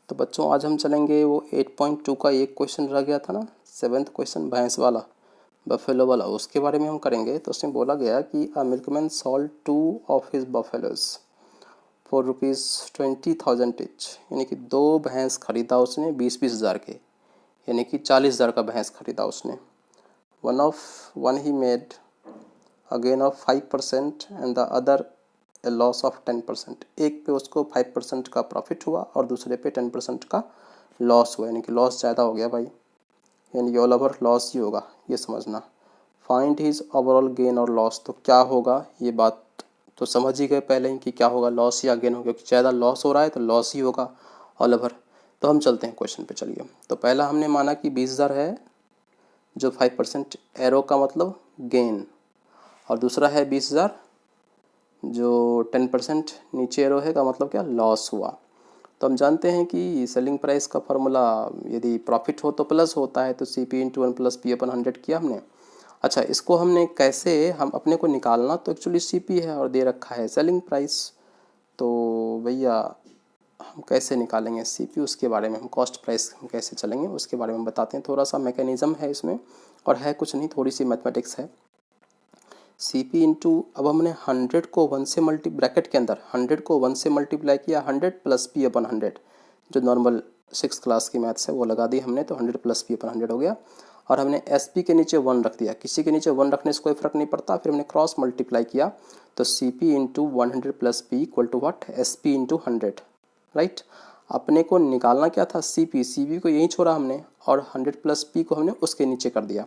तो बच्चों आज हम चलेंगे वो 8.2 का एक क्वेश्चन रह गया था ना, 7th क्वेश्चन भैंस वाला, बफेलो वाला, उसके बारे में हम करेंगे। तो उसमें बोला गया कि a milkman sold 2 of his buffaloes for ₹20,000 each, यानी कि 2 भैंस खरीदा उसने 20-20 हज़ार के, यानी कि 40 हज़ार का भैंस खरीदा उसने। One he made a gain of 5% and the other A loss of 10%। एक पे उसको 5% का प्रॉफिट हुआ और दूसरे पे 10% का लॉस हुआ, यानी कि लॉस ज़्यादा हो गया भाई, यानी कि ऑल ओवर लॉस ही होगा, ये समझना। फाइंड हिज ओवरऑल गेन और लॉस, तो क्या होगा ये बात तो समझ ही गए पहले ही कि क्या होगा, लॉस या गेन होगा, क्योंकि ज़्यादा लॉस हो रहा है तो लॉस ही होगा ऑल ओवर। तो हम चलते हैं क्वेश्चन पे, चलिए। तो पहला हमने माना कि 20,000 है, जो 5% एरो का मतलब गेन, और दूसरा है 20,000 जो 10% नीचे एरो है का मतलब क्या, लॉस हुआ। तो हम जानते हैं कि सेलिंग प्राइस का फार्मूला यदि प्रॉफिट हो तो प्लस होता है, तो CP इंटू 1 प्लस पी अपन 100 किया हमने। अच्छा, इसको हमने कैसे, हम अपने को निकालना तो एक्चुअली CP है और दे रखा है सेलिंग प्राइस। तो भैया हम कैसे निकालेंगे CP, उसके बारे में, हम कॉस्ट प्राइस हम कैसे चलेंगे उसके बारे में बताते हैं। थोड़ा सा मैकेनिज़्म है इसमें, और है कुछ नहीं, थोड़ी सी मैथमेटिक्स है। CP इंटू, अब हमने 100 को 1 से ब्रैकेट के अंदर 100 को 1 से मल्टीप्लाई किया, 100 प्लस P अपन 100, जो नॉर्मल 6th क्लास की मैथ्स है वो लगा दी हमने, तो 100 प्लस P अपन 100 हो गया। और हमने SP के नीचे 1 रख दिया, किसी के नीचे 1 रखने से कोई फ़र्क नहीं पड़ता। फिर हमने क्रॉस मल्टीप्लाई किया, तो CP into 100 plus P equal to what, SP into 100, right. अपने को निकालना क्या था, CP को यहीं छोड़ा हमने, और 100 प्लस P को हमने उसके नीचे कर दिया,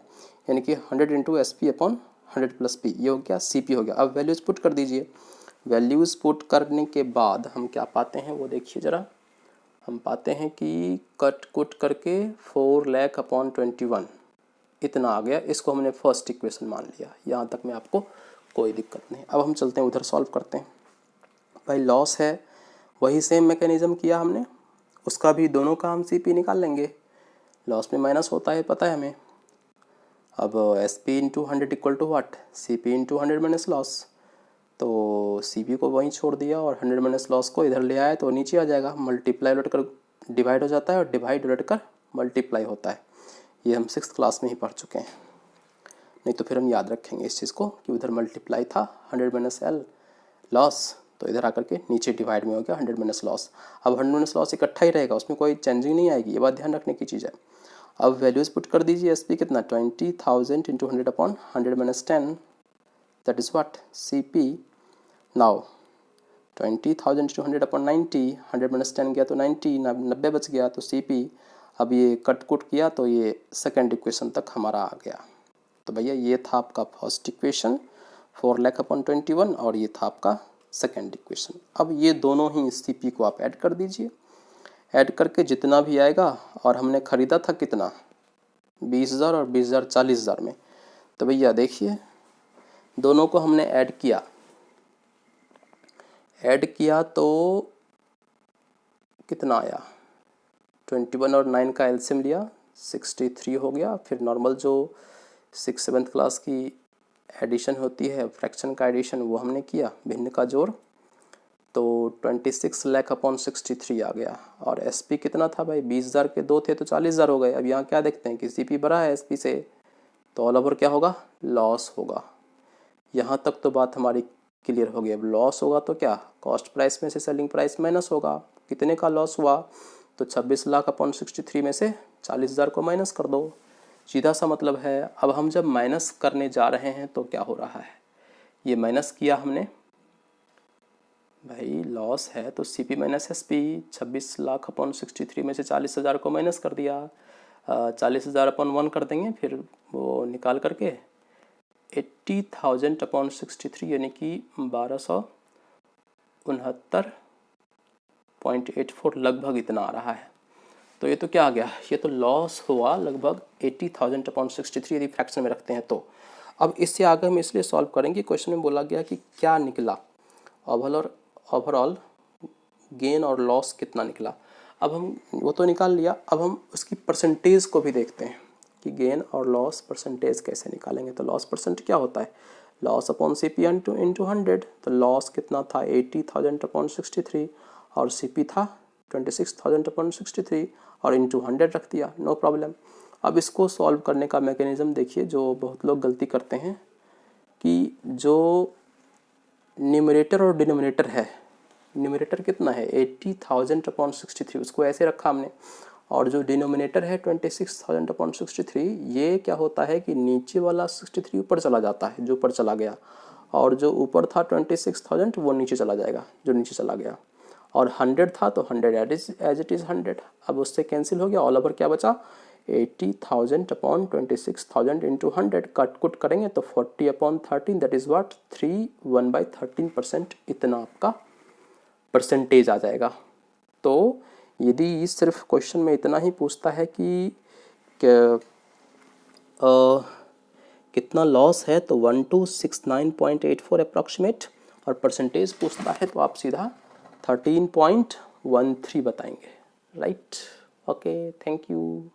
यानी कि 100 into SP upon 100 plus P, ये हो गया CP हो गया। अब वैल्यूज़ पुट कर दीजिए। वैल्यूज़ पुट करने के बाद हम क्या पाते हैं वो देखिए ज़रा। हम पाते हैं कि कट कुट करके 4 लाख अपॉन 21 इतना आ गया। इसको हमने फर्स्ट इक्वेशन मान लिया, यहाँ तक में आपको कोई दिक्कत नहीं। अब हम चलते हैं उधर, सॉल्व करते हैं। भाई लॉस है, वही सेम मैकेनिज़्म किया हमने, उसका भी दोनों का हम CP निकाल लेंगे। लॉस में माइनस होता है, पता है हमें। अब SP into 100 equal to what, CP into 100 minus loss. तो CP को वहीं छोड़ दिया और 100 माइनस लॉस को इधर ले आए तो नीचे आ जाएगा। मल्टीप्लाई उलट कर डिवाइड हो जाता है और डिवाइड उलट कर मल्टीप्लाई होता है। ये हम 6th क्लास में ही पढ़ चुके हैं, नहीं तो फिर हम याद रखेंगे इस चीज़ को कि उधर मल्टीप्लाई था 100 माइनस L लॉस, तो इधर आकर के नीचे डिवाइड में हो गया 100 माइनस लॉस। अब 100 माइनस लॉस इकट्ठा ही रहेगा, उसमें कोई चेंजिंग नहीं आएगी, ये बात ध्यान रखने की चीज़ है। अब वैल्यूज़ पुट कर दीजिए। SP कितना, 20,000 into 100 upon 100 minus 10, that is what, CP। Now 20,000 into 100 upon 90, 100 minus 10 गया तो 90, 90 बच गया तो CP। अब ये कट कुट किया तो ये सेकेंड इक्वेशन तक हमारा आ गया। तो भैया ये था आपका फर्स्ट इक्वेशन 4 लाख अपॉन 21, और ये था आपका सेकेंड इक्वेशन। अब ये दोनों ही CP को आप ऐड कर दीजिए, ऐड करके जितना भी आएगा, और हमने ख़रीदा था कितना, 20,000 और 20,000 40,000 में। तो भैया देखिए दोनों को हमने ऐड किया, तो कितना आया, 21 और 9 का एलसीएम लिया 63 हो गया। फिर नॉर्मल जो 6th-7th क्लास की एडिशन होती है, फ्रैक्शन का एडिशन, वो हमने किया, भिन्न का जोड़, तो 26 लाख अपॉन 63 आ गया। और SP कितना था भाई, 20,000 के 2 थे तो 40,000 हो गए। अब यहाँ क्या देखते हैं कि CP बड़ा है SP से, तो ऑल ओवर क्या होगा, लॉस होगा। यहाँ तक तो बात हमारी क्लियर हो गई। अब लॉस होगा तो क्या, कॉस्ट प्राइस में से सेलिंग प्राइस माइनस होगा। कितने का लॉस हुआ, तो 26 लाख अपॉन 63 में से 40,000 को माइनस कर दो, सीधा सा मतलब है। अब हम जब माइनस करने जा रहे हैं तो क्या हो रहा है, ये माइनस किया हमने, भाई लॉस है तो CP minus SP, 26 lakh upon 63 में से 40,000 को माइनस कर दिया, 40,000 अपॉन 1 कर देंगे, फिर वो निकाल करके 80,000 अपॉन 63, यानी कि 1269.84 लगभग इतना आ रहा है। तो ये तो क्या आ गया, ये तो लॉस हुआ लगभग 80,000 अपॉन 63 यदि फ्रैक्शन में रखते हैं तो। अब इससे आगे हम इसलिए सॉल्व करेंगे, क्वेश्चन में बोला गया कि क्या निकला, ओवरऑल गेन और लॉस कितना निकला। अब हम वो तो निकाल लिया, अब हम उसकी परसेंटेज को भी देखते हैं कि गेन और लॉस परसेंटेज कैसे निकालेंगे। तो लॉस परसेंट क्या होता है, लॉस अपॉन CP इंटू 100। तो लॉस कितना था, 80,000 अपॉन 63, और CP था 26,000/63 और इंटू 100 रख दिया, नो प्रॉब्लम। अब इसको सॉल्व करने का मैकेनिज़्म देखिए, जो बहुत लोग गलती करते हैं कि जो न्यूमरेटर और डिनोमिनेटर है, न्यूमरेटर कितना है 80,000/63, उसको ऐसे रखा हमने, और जो डिनोमिनेटर है 26,000/63, ये क्या होता है कि नीचे वाला 63 ऊपर चला जाता है, जो ऊपर चला गया, और जो ऊपर था 26,000 वो नीचे चला जाएगा, जो नीचे चला गया, और 100 था तो 100 एज इट इज़ 100। अब उससे कैंसिल हो गया, ऑल ओवर क्या बचा 80,000/26,000 इंटू 100, कट कुट करेंगे तो 40/13, दैट इज़ व्हाट 3 इतना आपका परसेंटेज आ जाएगा। तो यदि सिर्फ क्वेश्चन में इतना ही पूछता है कि कितना लॉस है तो 1269.84 अप्रॉक्सीमेट, और परसेंटेज पूछता है तो आप सीधा 13.13 बताएंगे, राइट। Okay, thank you.